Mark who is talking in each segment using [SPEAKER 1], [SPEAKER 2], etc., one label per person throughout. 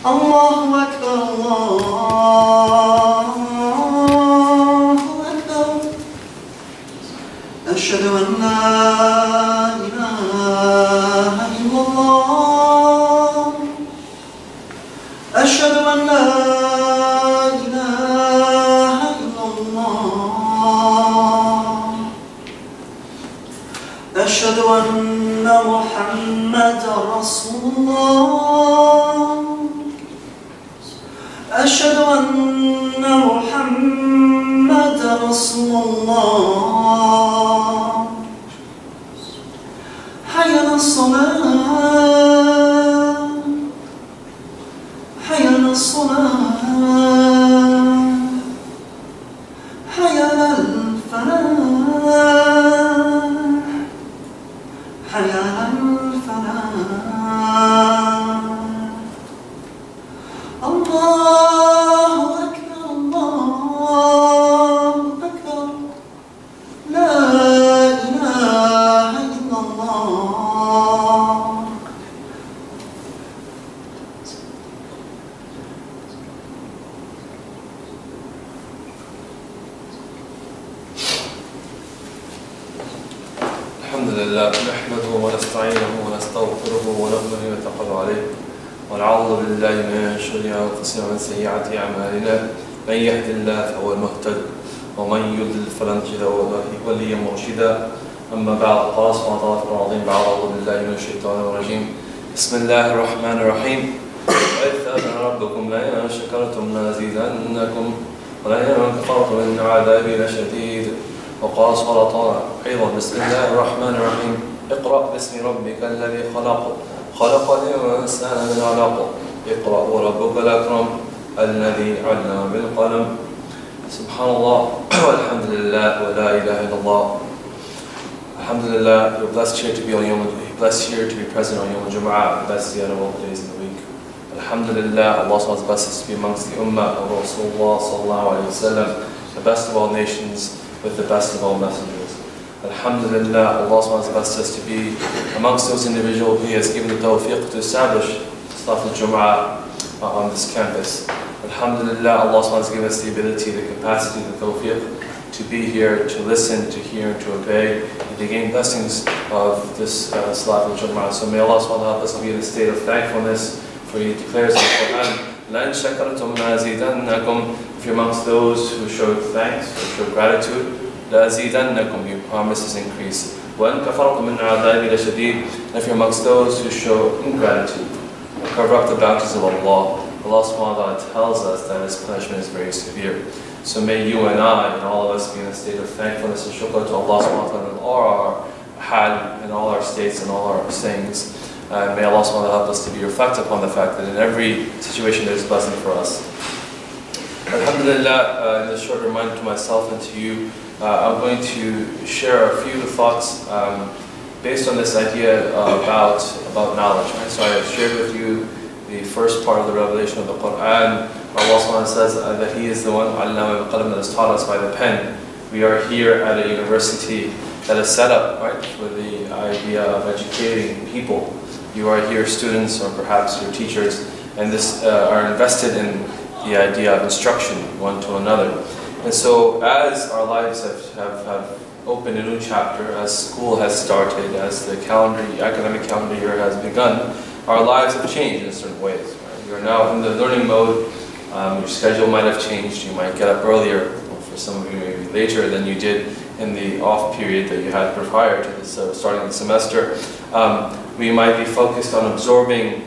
[SPEAKER 1] الله أكبر الله أكبر أشهد أن لا إله إلا الله أشهد أن لا إله إلا الله أشهد أن محمدا رسول الله أشهد أن محمدا رسول الله حي على الصلاة حي على الصلاة حي على الفلاح حي على الفلاح الله أكبر الله أكبر لا إله إلا الله
[SPEAKER 2] الحمد لله نحمده ونستعينه ونستغفره ونؤمن ونتوكل عليه ونعوذ بالله من شرور انفسنا ومن سيئات اعمالنا من يهد الله فهو المهتد ومن يضلل فلن تجد له وليا مرشدا اما بعد قال سبحانه وتعالى في العظيم بعد اعوذ بالله من الشيطان الرجيم بسم الله الرحمن الرحيم وإذ تأذن ربكم لئن شكرتم لأزيدنكم ولئن كفرتم إن عذابي لشديد وقال سبحانه وتعالى أيضا بسم الله الرحمن الرحيم اقرأ باسم ربك الذي خلق خلق الإنسان من علق اقرأ وربك الأكرم الذي علم بالقلم سبحان الله والحمد لله ولا إله إلا الله. Alhamdulillah, you're blessed here to be on blessed here to be present on Yom Jumu'ah, the best day of all days in the week. Alhamdulillah, Allah SWT has blessed us to be amongst the Ummah of Rasulullah sallallahu alayhi wa sallam, the best of all nations with the best of all messengers. Alhamdulillah, Allah SWT has blessed us to be amongst those individuals who He has given the tawfiq to establish Salat al-Jum'ah on this campus. Alhamdulillah, Allah SWT has given us the ability, the capacity, the tawfiq to be here, to listen, to hear, and to obey, and to gain blessings of this Salat al-Jum'ah. So may Allah SWT help us be in a state of thankfulness, for He declares in the Quran, لَإِن شَكَرْتُمْ لَأَزِيدَنَّكُمْ. If you're amongst those who show thanks, who show gratitude, لَأَزِيدَنَّكُمْ, your promises increase. وَإِن كَفَرْتُمْ مِنْ عَذَابِي لَشَدِيدٌ. And if you're amongst those who show ingratitude, cover up the bounties of Allah, Allah subhanahu wa ta'ala tells us that His punishment is very severe. So may you and I, and all of us, be in a state of thankfulness and shukr to Allah subhanahu wa ta'ala in all our hal, in all our states, and all our sayings. May Allah subhanahu wa ta'ala help us to be reflective upon the fact that in every situation there is blessing for us. Alhamdulillah, in this short reminder to myself and to you, I'm going to share a few thoughts based on this idea about knowledge. Right? So I shared with you the first part of the revelation of the Quran. Allah SWT says that He is the one Allama al-Qalam that has taught us by the pen. We are here at a university that is set up, right, for the idea of educating people. You are here, students, or perhaps your teachers, and this are invested in the idea of instruction one to another. And so as our lives have opened a new chapter, as school has started, as the academic calendar year has begun, our lives have changed in certain ways. Right? You are now in the learning mode. Your schedule might have changed. You might get up earlier, or for some of you maybe later than you did in the off period that you had prior to this, starting the semester. We might be focused on absorbing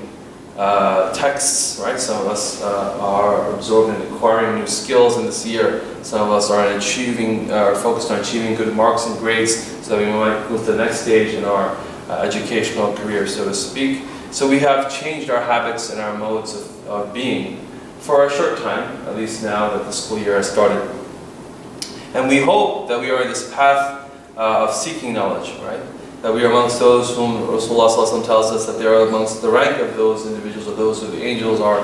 [SPEAKER 2] texts, right? Some of us are absorbed in acquiring new skills in this year. Some of us are focused on achieving good marks and grades so that we might move to the next stage in our educational career, so to speak. So we have changed our habits and our modes of being for a short time, at least now that the school year has started. And we hope that we are in this path of seeking knowledge, right? That we are amongst those whom Rasulullah ﷺ tells us that they are amongst the rank of those individuals, or those who the angels are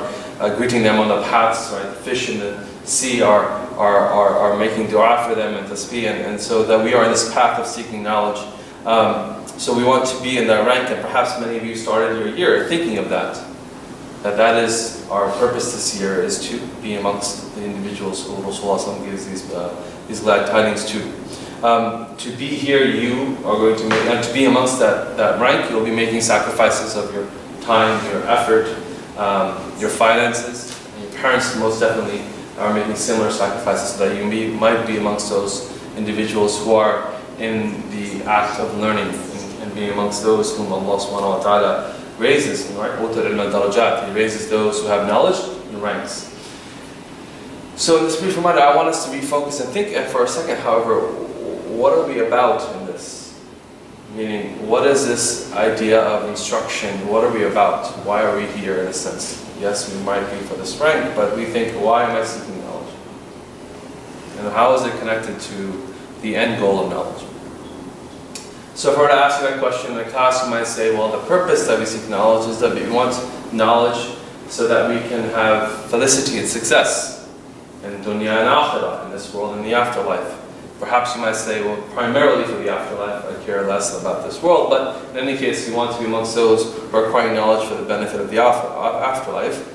[SPEAKER 2] greeting them on the paths, right? The fish in the sea are making dua for them and tasbih, and so that we are in this path of seeking knowledge. So we want to be in that rank, and perhaps many of you started your year thinking of that. that is our purpose this year, is to be amongst the individuals who Rasulullah gives these glad tidings to. To be here, you are going to make, and to be amongst that rank, you'll be making sacrifices of your time, your effort, your finances, and your parents most definitely are making similar sacrifices so that you might be amongst those individuals who are in the act of learning and being amongst those whom Allah subhanahu wa ta'ala raises, right? He raises those who have knowledge in ranks. So in this brief reminder, I want us to be focused and think for a second, however, what are we about in this? Meaning, what is this idea of instruction? What are we about? Why are we here in a sense? Yes, we might be for this rank, but we think, why am I seeking knowledge? And how is it connected to the end goal of knowledge? So if I were to ask you that question in the class, you might say, well, the purpose that we seek knowledge is that we want knowledge so that we can have felicity and success in dunya and akhirah, in this world and the afterlife. Perhaps you might say, well, primarily for the afterlife, I care less about this world, but in any case, you want to be amongst those who are acquiring knowledge for the benefit of the afterlife.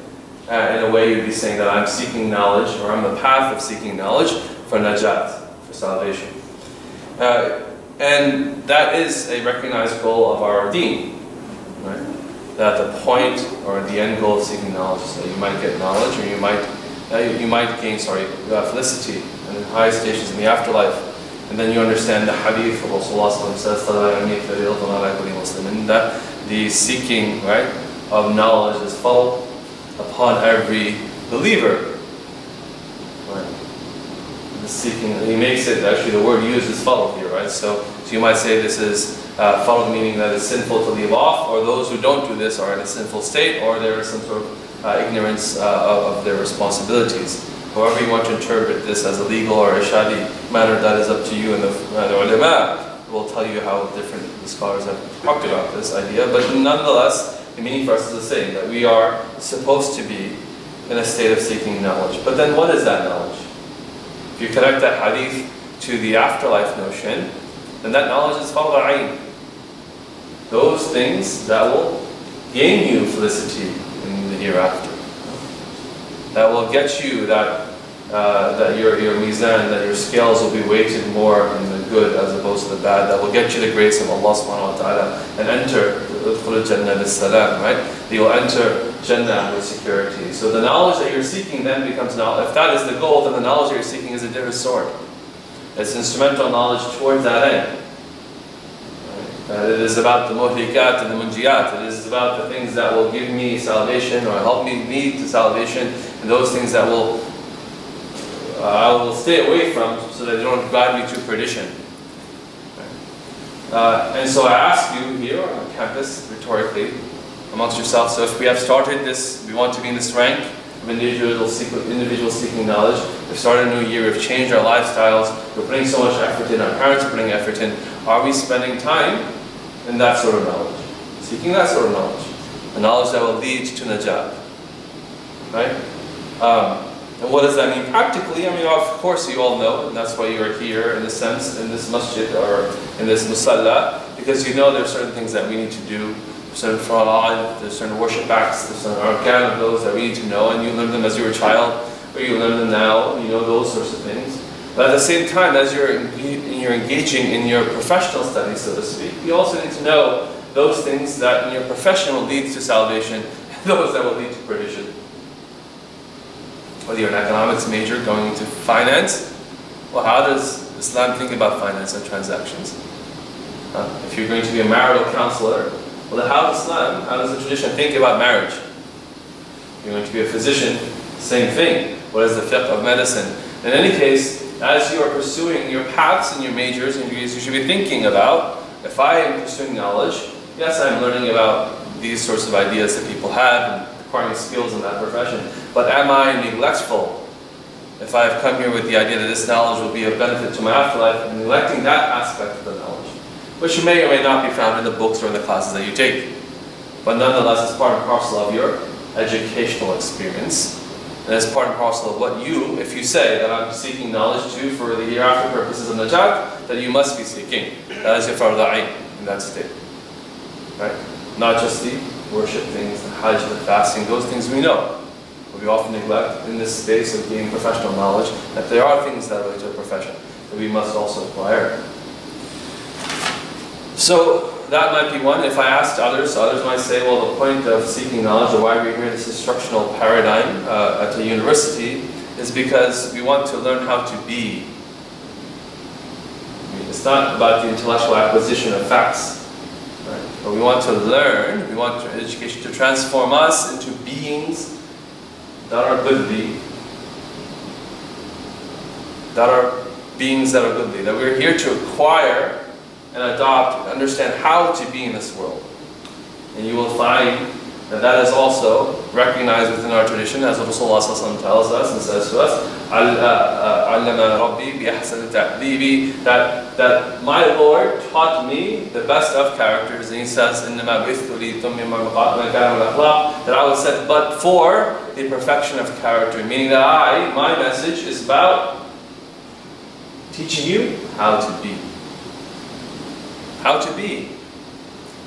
[SPEAKER 2] In a way, you'd be saying that I'm seeking knowledge, or I'm on the path of seeking knowledge for najat, for salvation. And that is a recognized goal of our deen, right? That the point or the end goal of seeking knowledge is that you might get knowledge, or you might gain felicity and in high stations in the afterlife. And then you understand the hadith of Rasulullah says that the seeking, right, of knowledge is farḍ upon every believer. Right? The seeking, he makes it, actually the word used is farḍ here, right? So you might say this is farḍ, meaning that it's sinful to leave off, or those who don't do this are in a sinful state, or there is some sort of ignorance of their responsibilities. However you want to interpret this as a legal or a shadi matter, that is up to you, and the ulama will tell you how different the scholars have talked about this idea. But nonetheless, the meaning for us is the same, that we are supposed to be in a state of seeking knowledge. But then what is that knowledge? If you connect that hadith to the afterlife notion, then that knowledge is farḍ ayn. Those things that will gain you felicity in the hereafter. That will get you that your mizan, that your scales will be weighted more in the good as opposed to the bad. That will get you the grace of Allah subhanahu wa ta'ala and enter the Jannah bis-salam, right? You will enter Jannah with security. So the knowledge that you're seeking then becomes knowledge. If that is the goal, then the knowledge that you're seeking is a different sort. It's instrumental knowledge towards that end. It is about the muhlikat and the munjiyat. It is about the things that will give me salvation or help me lead to salvation, and those things that I will stay away from so that they don't guide me to perdition. And so I ask you here on campus, rhetorically, amongst yourselves, so if we have started this, we want to be in this rank of individuals seeking knowledge, we've started a new year, we've changed our lifestyles, we're putting so much effort in, our parents are putting effort in, are we spending time in that sort of knowledge? Seeking that sort of knowledge. The knowledge that will lead to najat. Right? And what does that mean practically? I mean, of course you all know, and that's why you are here in a sense, in this masjid or in this musalla, because you know there are certain things that we need to do, certain fara'id, there's certain worship acts, there's certain arkan of those that we need to know, and you learn them as you were a child, or you learn them now, you know, those sorts of things. But at the same time, as you're engaging in your professional studies, so to speak, you also need to know those things that in your professional leads to salvation, and those that will lead to perdition. Whether you're an economics major going into finance, well, how does Islam think about finance and transactions? If you're going to be a marital counselor, well, how does the tradition think about marriage? If you're going to be a physician, same thing. What is the fiqh of medicine? In any case, as you are pursuing your paths and your majors and degrees, you should be thinking about, if I am pursuing knowledge, yes, I'm learning about these sorts of ideas that people have and acquiring skills in that profession, but am I neglectful? If I have come here with the idea that this knowledge will be of benefit to my afterlife, and neglecting that aspect of the knowledge, which may or may not be found in the books or in the classes that you take, but nonetheless it's part and parcel of your educational experience. And it's part and parcel of what you, if you say that I'm seeking knowledge too for the hereafter purposes of najat, that you must be seeking. That is your farḍ ayn in that state. Right? Not just the worship things, the hajj, the fasting, those things we know. But we often neglect in this space of gaining professional knowledge that there are things that relate to a profession that we must also acquire. So that might be one. If I asked others might say, well, the point of seeking knowledge, or why we're here in this instructional paradigm at a university, is because we want to learn how to be. It's not about the intellectual acquisition of facts, right? But we want to learn, we want education to transform us into beings that are goodly, that we're here to acquire and adopt and understand how to be in this world. And you will find that that is also recognized within our tradition, as Rasulullah tells us and says to us, that my Lord taught me the best of characters, and he says, that I was sent but for the perfection of character, meaning that my message is about teaching you how to be. How to be.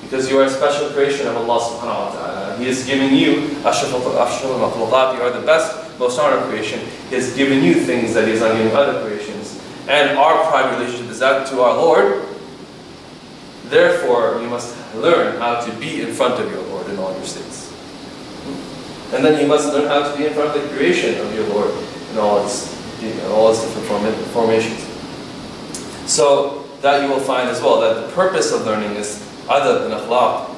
[SPEAKER 2] Because you are a special creation of Allah subhanahu wa ta'ala. He has given you ashraf al-makhluqat, you are the best, most honored creation. He has given you things that He has not given other creations. And our prime relationship is that to our Lord. Therefore, you must learn how to be in front of your Lord in all your states. And then you must learn how to be in front of the creation of your Lord in all its different formations. So that you will find as well, that the purpose of learning is other than akhlaq.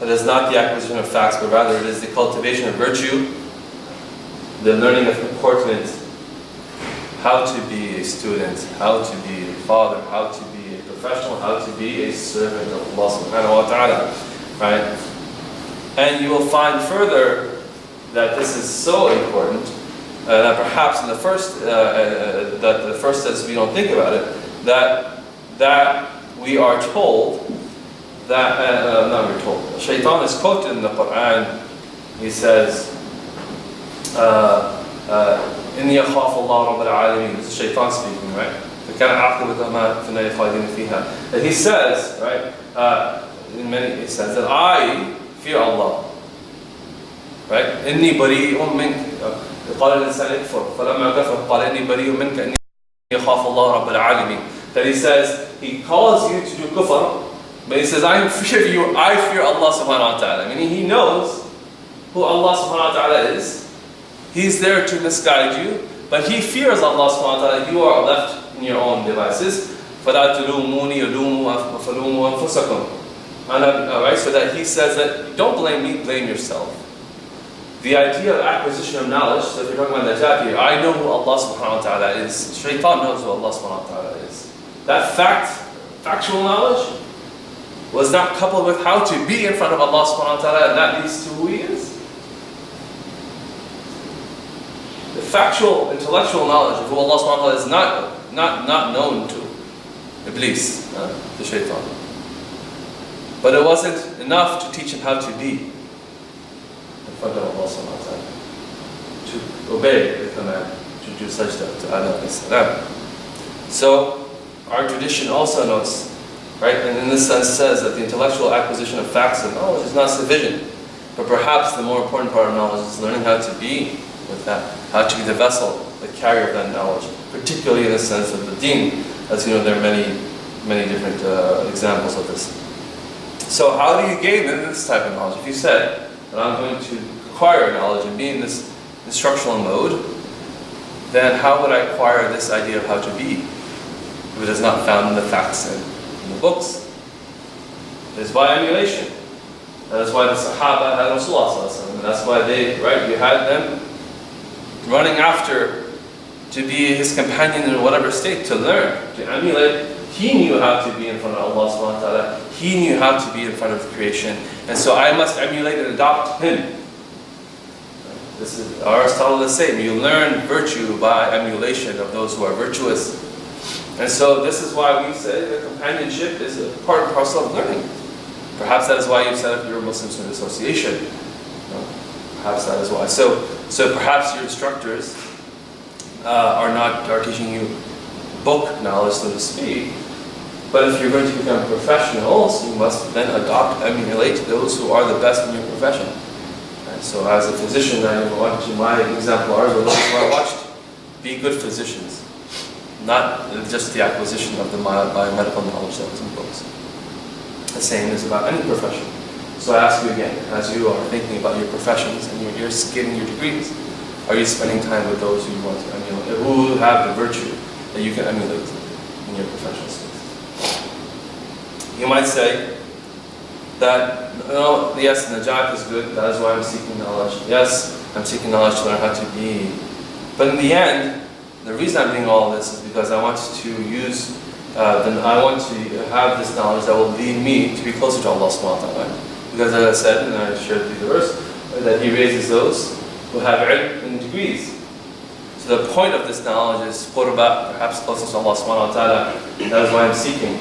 [SPEAKER 2] That is not the acquisition of facts, but rather it is the cultivation of virtue, the learning of comportment, how to be a student, how to be a father, how to be a professional, how to be a servant of Allah subhanahu wa ta'ala. Right? And you will find further that this is so important that perhaps in the first sense we don't think about it, that we are told that, we're told, Shaitan is quoted in the Quran. He says, إِنِّي أَخَافُ اللَّهَ رَبَّ الْعَالَمِينَ. This is Shaitan speaking, right? That he says, right, he says that I fear Allah. Right? إِنِّي بَرِيءٌ مِّنْكَ. قال الإنسان اكفر فلما كفر قال إني بريء منك إني أخاف الله رب العالمين. That he says, he calls you to do kufr, but he says, I fear Allah subhanahu wa ta'ala. Meaning he knows who Allah subhanahu wa ta'ala is. He's there to misguide you, but he fears Allah subhanahu wa ta'ala. You are left in your own devices. فَلَا تُلُومُونِي وَلُومُوا أَنفُسَكُمْ. Alright, so that he says that don't blame me, blame yourself. The idea of acquisition of knowledge, so if you're talking about najat here, I know who Allah subhanahu wa ta'ala is. Shaitan knows who Allah subhanahu wa ta'ala is. That factual knowledge was not coupled with how to be in front of Allah subhanahu wa ta'ala, and that leads to who He is. The factual, intellectual knowledge of who Allah subhanahu wa ta'ala is not known to Iblis, the Shaitan. But it wasn't enough to teach him how to be in front of Allah subhanahu wa ta'ala, to obey the command, to do sajda to Adam alayhi salam. So our tradition also notes, right, and in this sense says that the intellectual acquisition of facts and knowledge is not sufficient, but perhaps the more important part of knowledge is learning how to be with that, how to be the vessel, the carrier of that knowledge, particularly in the sense of the deen. As you know, there are many different examples of this. So how do you gain this type of knowledge? If you said that I'm going to acquire knowledge and be in this instructional mode, then how would I acquire this idea of how to be if it is not found in the facts and in the books? It is by emulation. That is why the Sahaba had Rasulullah, and that's why you had them running after to be his companion in whatever state, to learn, to emulate. He knew how to be in front of Allah subhanahu wa ta'ala. He knew how to be in front of creation. And so I must emulate and adopt him. This is Aristotle is saying, you learn virtue by emulation of those who are virtuous. And so this is why we say that companionship is a part and parcel of learning. Perhaps that is why you've set up your Muslim Student Association. Perhaps that is why. So perhaps your instructors are teaching you book knowledge, so to speak, But if you're going to become professionals, you must then adopt, emulate those who are the best in your profession. And so as a physician, my example are those who I watched be good physicians, not just the acquisition of the biomedical knowledge that was in books. The same is about any profession. So I ask you again, as you are thinking about your professions and you're getting your degrees, are you spending time with those who you want to emulate, who have the virtue that you can emulate in your professional space? You might say that, yes, Najat is good, that is why I'm seeking knowledge. Yes, I'm seeking knowledge to learn how to be. But in the end, the reason I'm doing all this is because I want to I want to have this knowledge that will lead me to be closer to Allah subhanahu wa ta'ala. Because as I said, and I shared with you the verse, that He raises those who have ilm and degrees. So the point of this knowledge is qurbah, perhaps closer to Allah subhanahu wa ta'ala. That is why I'm seeking.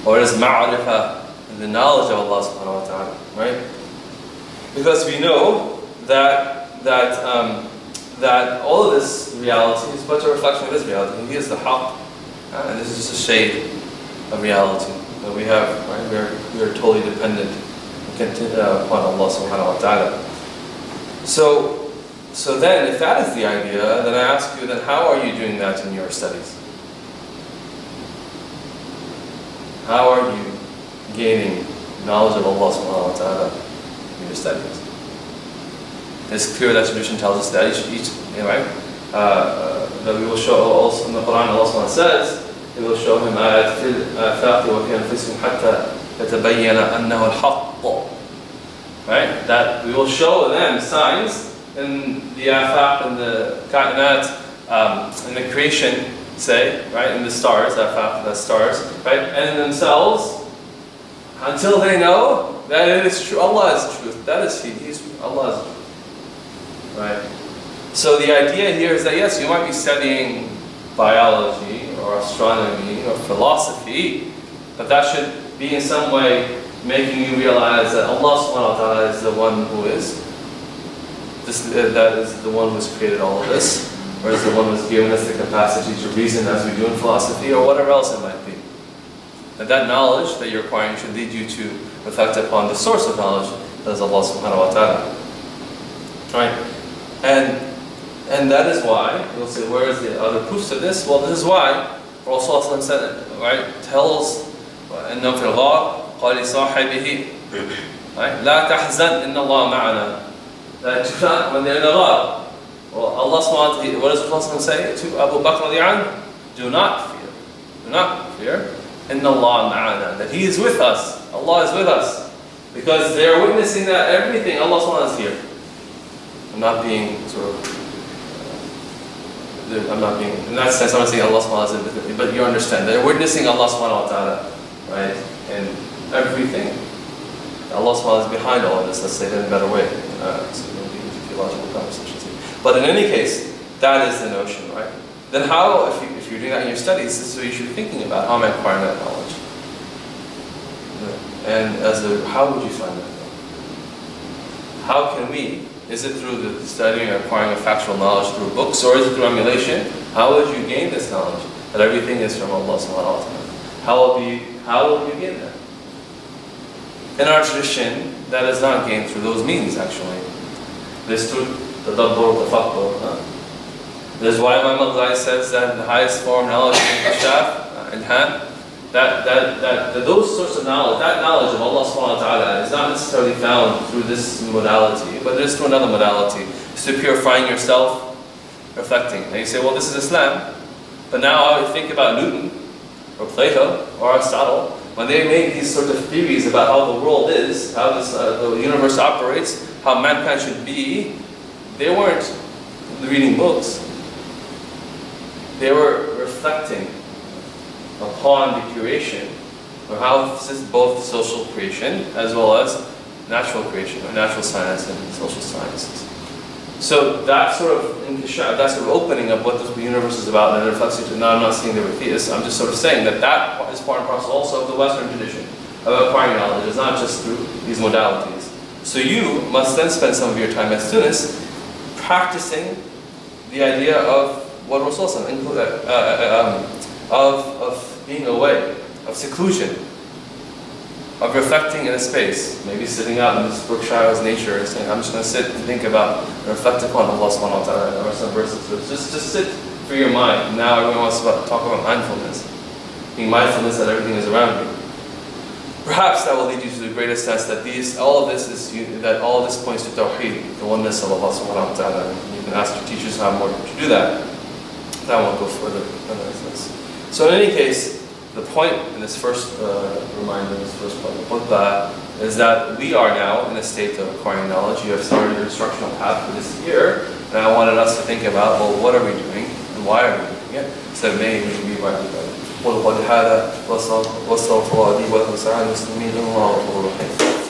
[SPEAKER 2] Or it is ma'arifah, the knowledge of Allah subhanahu wa ta'ala, right? Because we know that all of this reality is but a reflection of His reality. He is the haqq, and this is just a shade of reality that we have, right? We are totally dependent upon Allah subhanahu wa ta'ala. So then, if that is the idea, then I ask you, then how are you doing that in your studies? How are you gaining knowledge of Allah subhanahu wa ta'ala in your studies? It's clear that tradition tells us that each right? That we will show also in the Quran, Allah subhanahu wa ta'ala says, we will show him ayat fil afaqi wa fi anfusihim hatta yatabayyana annahu al-haqq. Right? That we will show them signs in the afaq, in the kainat, in the creation, say, right, in the stars, the stars, right, and in themselves, until they know that it is true. Allah is truth. That is He. Allah is truth. Right? So the idea here is that yes, you might be studying biology or astronomy or philosophy, but that should be in some way making you realize that Allah subhanahu wa ta'ala is the one who is that is the one who has created all of this, or is the one who has given us the capacity to reason as we do in philosophy, or whatever else it might be. And that knowledge that you're acquiring should lead you to reflect upon the source of knowledge, that is Allah subhanahu wa ta'ala. Right? And that is why, you'll say, where is the other proofs of this? Well, this is why Rasulullah said it, right? Tells, إِنَّهُ فِي الْغَارِ قَالِ لِصَاحِبِهِ لَا تَحْزَنْ إِنَّ اللَّهَ مَعَنَا. That when they're in the ghar, well, Allah subhanahu wa ta'ala, what does Rasulullah say to Abu Bakr radiyan? Do not fear. Do not fear. Inna Allah ma'ana. That He is with us. Allah is with us. Because they are witnessing that everything, Allah subhanahu wa ta'ala is here. I'm not being in that sense, I'm not saying Allah subhanahu wa ta'ala is with, but you understand. They're witnessing Allah subhanahu wa ta'ala, right? And everything. Allah subhanahu wa ta'ala is behind all of this, let's say it in a better way. So we'll be into theological conversations here. But in any case, that is the notion, right? Then how, if you're doing that in your studies, this is what you should be thinking about. How am I acquiring that knowledge? And how would you find that knowledge? How can we? Is it through the studying or acquiring of factual knowledge through books, or is it through emulation? How would you gain this knowledge? That everything is from Allah subhanahu wa ta'ala. How will you gain that? In our tradition, that is not gained through those means, actually. This through tadabbur, tafakkur. This is why Imam al-Ghazali says that the highest form of knowledge is kashaf, ilham, that those sorts of knowledge, that knowledge of Allah subhanahu wa ta'ala is not necessarily found through this modality, but it is through another modality. It's through purifying yourself, reflecting. And you say, well, this is Islam. But now I would think about Newton, or Plato, or Aristotle, when they made these sort of theories about how the world is, how the universe operates, how mankind should be, they weren't reading books. They were reflecting upon the creation, or how both social creation as well as natural creation, or natural science and social sciences. So that sort of opening of what the universe is about, and it reflects it. Now I'm not saying they were theists. I'm just sort of saying that is part and parcel also of the Western tradition of acquiring knowledge. It's not just through these modalities. So you must then spend some of your time as students practicing the idea of what Rasulullah of being away of seclusion, of reflecting in a space, maybe sitting out in this Berkshire's nature and saying, I'm just going to sit and think about and reflect upon Allah subhanahu wa ta'ala or some verses. Just sit for your mind. Now everyone wants to talk about mindfulness. Being mindfulness that everything is around you. Perhaps that will lead you to the greatest sense that all of this points to Tawheed, the oneness of Allah subhanahu wa ta'ala. And you can ask your teachers how more to do that. That won't go further than this. So in any case, the point in this first reminder, this first part of the Khutbah, is that we are now in a state of acquiring knowledge. You have started your instructional path for this year, and I wanted us to think about, well, what are we doing, and why are we doing it? So maybe we can be right about it. وَلْقَدْ هَذَا وَالصَّوْفُ وَعَدِي وَالْخُسَعَ الْمُسْلِمِينَ اللَّهُ غَفُورٌ رَحِيمٌ.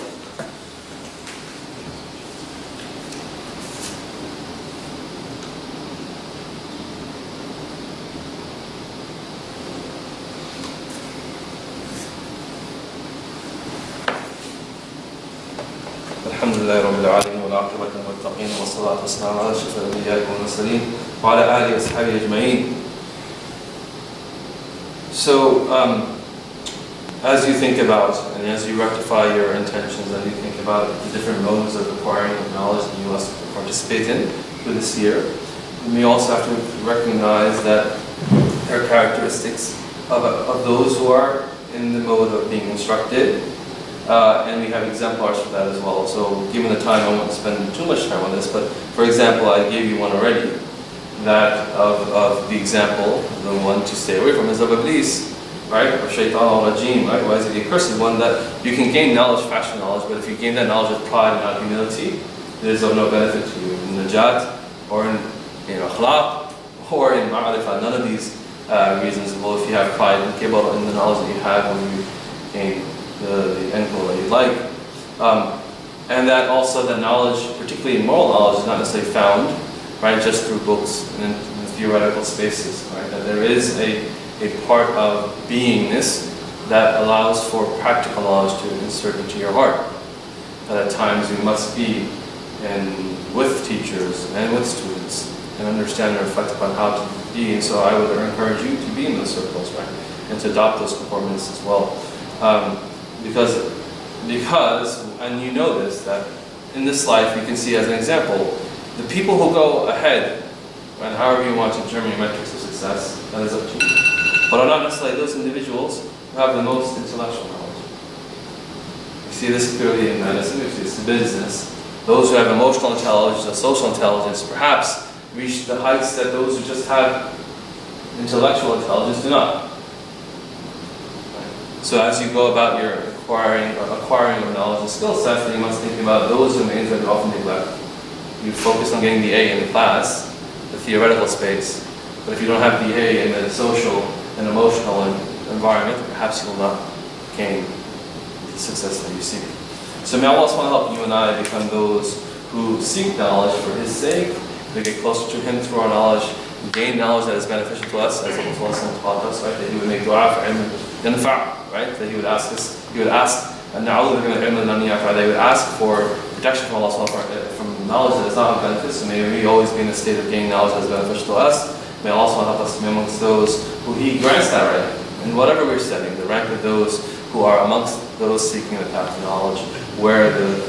[SPEAKER 2] الحمد لله رب العالمين والعاقبة للمتقين والصلاة والسلام على أشرف الأنبياء والمرسلين وعلى آله وصحبه أجمعين. So, as you think about and as you rectify your intentions, as you think about the different modes of acquiring knowledge that you must participate in for this year, you may also have to recognize that there are characteristics of those who are in the mode of being instructed. And we have exemplars for that as well. So given the time, I won't spend too much time on this, but for example, I gave you one already. That of the example, the one to stay away from is of Iblis, right? Or Shaitan al-Rajim, right? Why is it the accursed one? That you can gain knowledge, fashion knowledge, but if you gain that knowledge with pride and not humility, it is of no benefit to you. In najat, or in akhlaq, or in ma'arifah, none of these reasons will, if you have pride and kibr in the knowledge that you have when you gain the end goal that you like. And that also the knowledge, particularly moral knowledge, is not necessarily found, right, just through books and in theoretical spaces, right? That there is a part of beingness that allows for practical knowledge to insert into your heart. That at times you must be with teachers and with students and understand and reflect upon how to be. And so I would encourage you to be in those circles, right? And to adopt those conformities as well. Because, and you know this, that in this life you can see as an example, the people who go ahead, and however you want to determine your metrics of success, that is up to you. But are not necessarily those individuals who have the most intellectual knowledge. You see this clearly in medicine, you see this in business. Those who have emotional intelligence and social intelligence perhaps reach the heights that those who just have intellectual intelligence do not. So as you go about your acquiring of knowledge and skill sets, then you must think about those domains that you often neglect. You focus on getting the A in the class, the theoretical space, but if you don't have the A in the social and emotional environment, perhaps you will not gain the success that you seek. So may Allah subhanahu wa ta'ala help you and I become those who seek knowledge for His sake, to get closer to Him through our knowledge, gain knowledge that is beneficial to us, as Allah taught us, right? That He would make dua for Him, right? That He would ask us, He would ask, that He would ask for protection from Allah subhanahu wa ta'ala, from knowledge that is not of benefit. So may we always be in a state of gaining knowledge that is beneficial to us. May Allah subhanahu wa ta'ala help us to be amongst those who He grants that right. And whatever we're studying, the rank of those who are amongst those seeking the path of knowledge, where the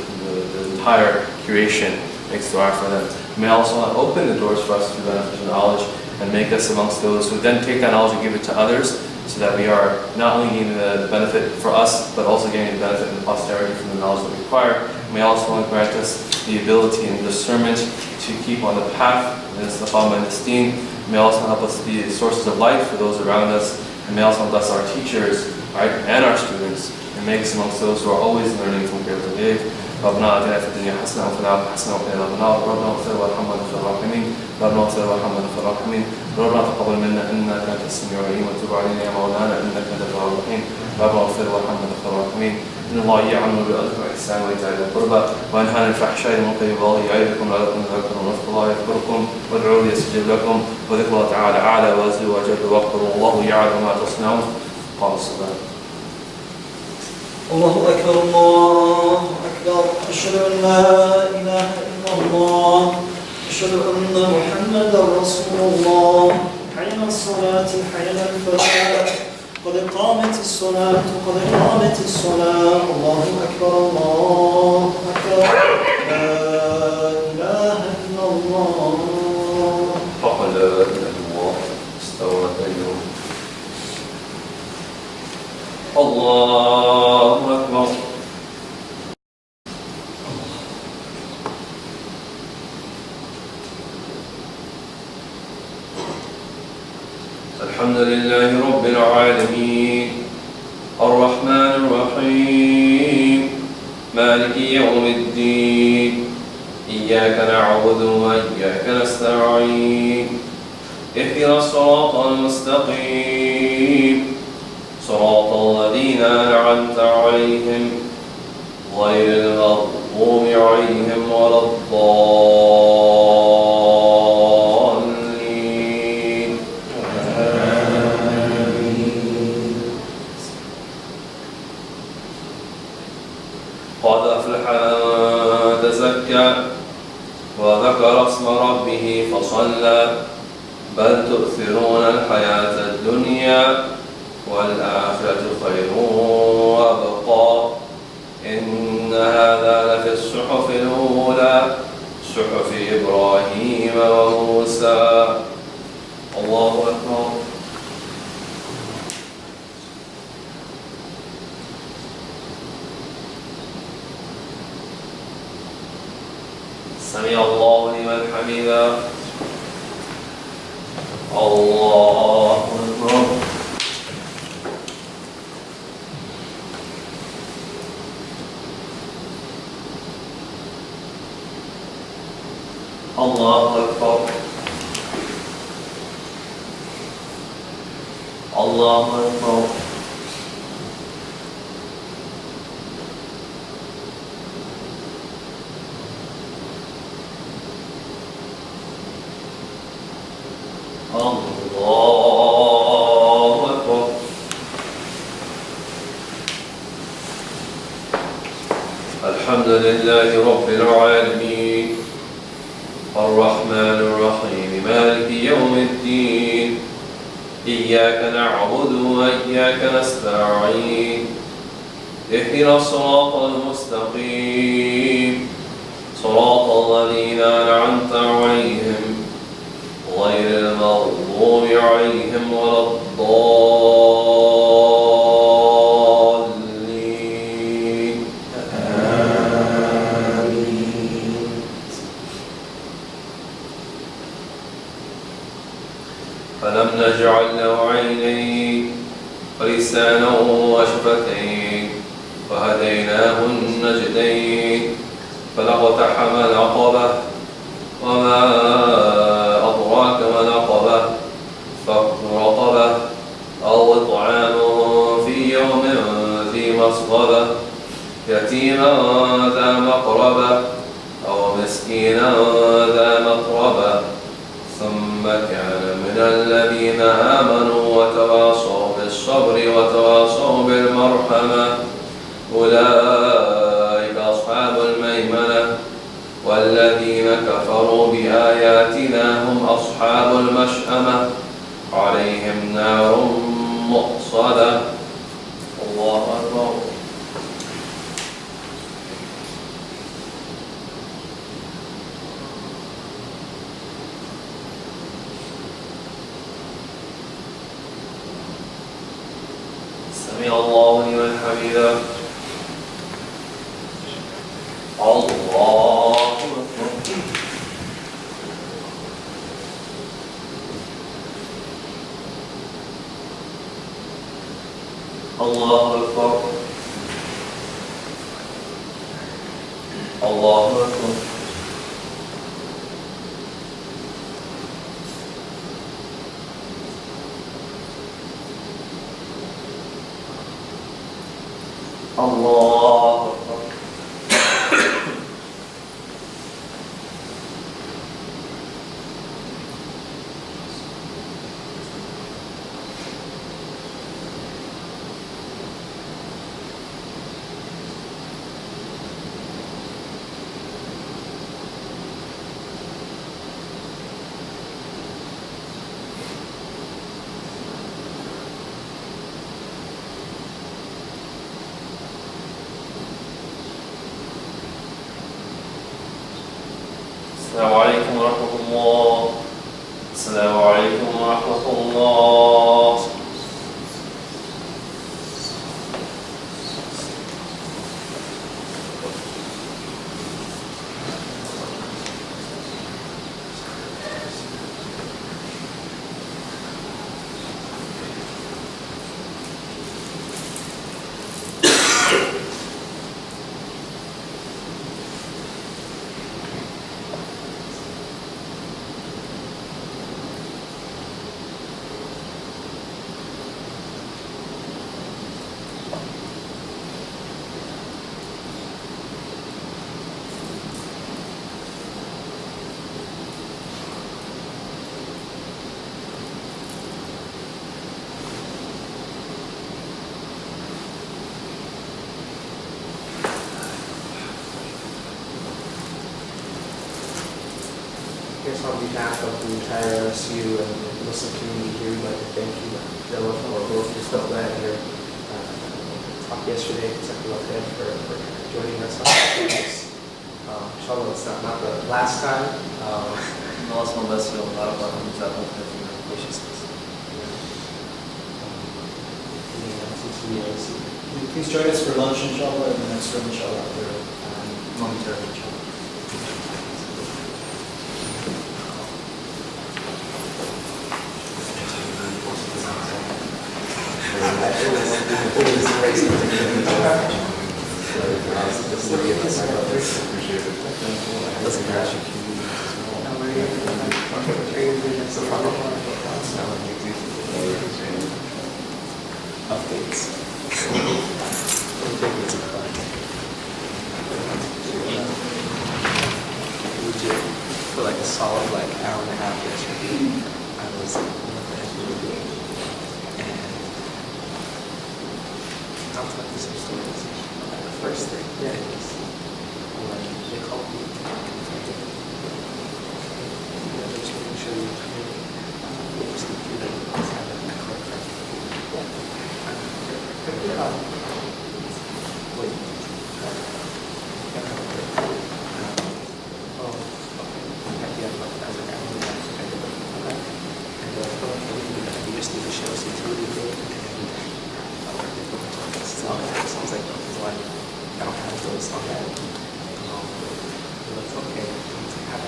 [SPEAKER 2] entire creation makes dua for them. May Allah subhanahu wa ta'ala open the doors for us to beneficial knowledge and make us amongst those who then take that knowledge and give it to others, so that we are not only gaining the benefit for us, but also gaining the benefit in the posterity from the knowledge that we acquire. May Allah subhanahu wa ta'ala grant us the ability and discernment to keep on the path and istiqamah and esteem. May Allah help us to be sources of light for those around us. And may Allah bless our teachers, right, and our students, and make us amongst those who are always learning from great to give. ربنا آتنا في الدنيا حسنة وفي الآخرة حسنة وقنا عذاب النار. ربنا اغفر وارحمنا وانت خير الراحمين. ربنا اغفر وارحمنا وانت خير الراحمين. ربنا تقبل منا إنك أنت السميع العليم وتب علينا يا مولانا إنك أنت التواب الرحيم. ربنا اغفر وارحمنا وانت خير الراحمين. إن الله يعلم بالعدل والإحسان وإيتاء ذي القربى وينهى عن الفحشاء والمنكر والبغي يعظكم لعلكم تذكرون. واذكروا الله يذكركم وادعوه يستجب لكم وذكر الله تعالى أعلى وأزل وأجل واغفروا الله يعلم ما تصنعون. قال الصلاة.
[SPEAKER 1] الله أكبر الله أكبر أشهد أن لا إله إلا الله أشهد أن محمدا رسول الله حي على الصلاة حي على الفلاح قد قامت الصلاة قد قامت الصلاة الله أكبر الله أكبر لا إله إلا الله
[SPEAKER 2] فقد لا إله إلا الله استوى بينهم الله أكبر الحمد لله رب العالمين الرحمن الرحيم مالك يوم الدين إياك نعبد وإياك نستعين اهدنا الصراط المستقيم صراط الذين أنعمت عليهم غير المغضوب عليهم ولا الضالين قد أفلح من تزكى وذكر اسم ربه فصلى بل تؤثرون الحياة الدنيا والآخرة خير وأبقى إن هذا لفي الصحف الأولى صحف إبراهيم وموسى الله أكبر سمع الله لمن حمده الله أكبر الله أكبر الله أكبر الله أكبر الحمد لله رب العالمين الرحمن الرحيم مالك يوم الدين إياك نعبد وإياك نستعين اهدنا الصراط المستقيم صراط الذين أنعمت عليهم غير المغضوب عليهم ولا الضالين آمين فلم نجعل له عينين ولسانا وشفتين وهديناه النجدين فلاقتحم العقبة وما أدراك ما العقبة فك رقبة أو إطعام في يوم ذي مسغبة يتيما ذا مقربة أو مسكينا ذا متربة ثم كان من الذين آمنوا وتواصوا بالصبر وتواصوا بالمرحمة أولئك أصحاب الميمنة والذين كفروا بآياتنا هم أصحاب المشأمة عليهم نار مؤصدة الله أكبر سمع الله لمن حمده الله أكبر الله أكبر الله أكبر الله أكبر السلام عليكم ورحمة الله. السلام عليكم ورحمة الله.
[SPEAKER 3] Yes, on behalf of the entire SU and the Muslim community here, we'd like to thank you, Padela, for both your Khutbah and your talk yesterday, for joining us on this. Inshallah, it's not the last time.
[SPEAKER 2] Allah SWT bless you. Allah SWT for your graciousness.
[SPEAKER 1] Please join us for lunch, inshallah, in the next room, inshallah, for momentarily, inshallah.
[SPEAKER 3] Updates. For like a solid hour and a half yesterday, I was and I'll tell you some stories. The first thing is when they called me, just making sure you just computer have an echo wait. Oh, okay. You just need to show us utility code so I was like, I don't have those on that. It's okay. I have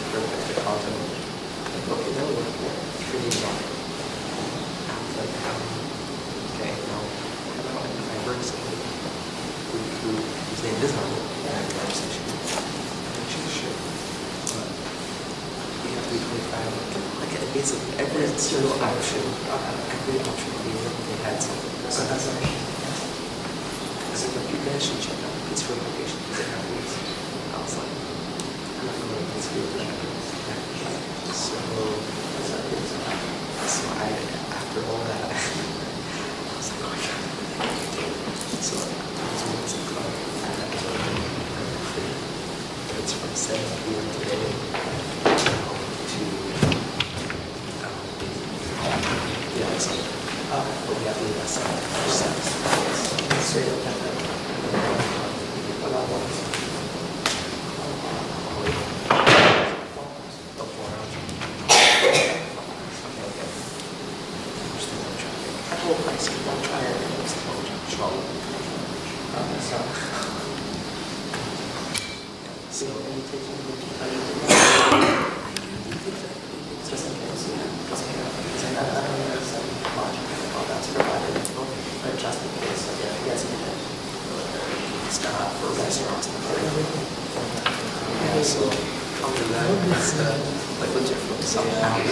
[SPEAKER 3] the content. Okay, that'll work. Pretty long. I was like, okay, now, how about if I bring somebody whose name is not in that conversation? She's sure. But we have to be 25. Like, basically, every single option, they had something. So that's actually. So you guys should check out this replication because it happens. I was like, I'm not going to this field. So after all that, I was like, oh my god. So I was moving some club. It's from 7 p.m. today to yeah, so but we have to leave at 7 for 7. Straight up at that. So, alhamdulillah, it's like legit from some hours.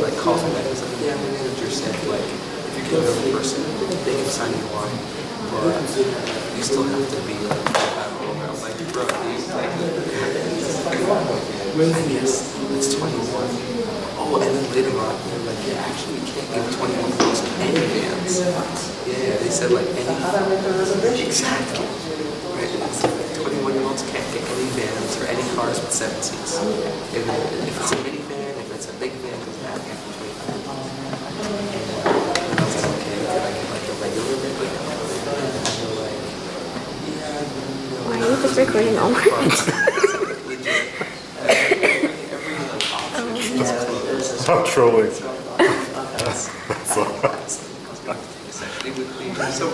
[SPEAKER 3] Like calls me back and said, yeah, my manager said like if you get another person, they can sign you on, but you still have to be like I'm like, bro, yes, it's 21. Oh, and then later on, they're like, yeah, actually, you can't give 21 years any vans. Yeah, they said like any. Exactly. Right. It's like 21-year-olds can't get any vans or any cars with 7 seats. If it's a minivan, if it's a big van, it doesn't have to be 25. And I was like, okay, can I get like a regular van? And they're like,
[SPEAKER 4] recording all
[SPEAKER 3] legit. Every like option.
[SPEAKER 5] I'm trolling.
[SPEAKER 3] Essentially, so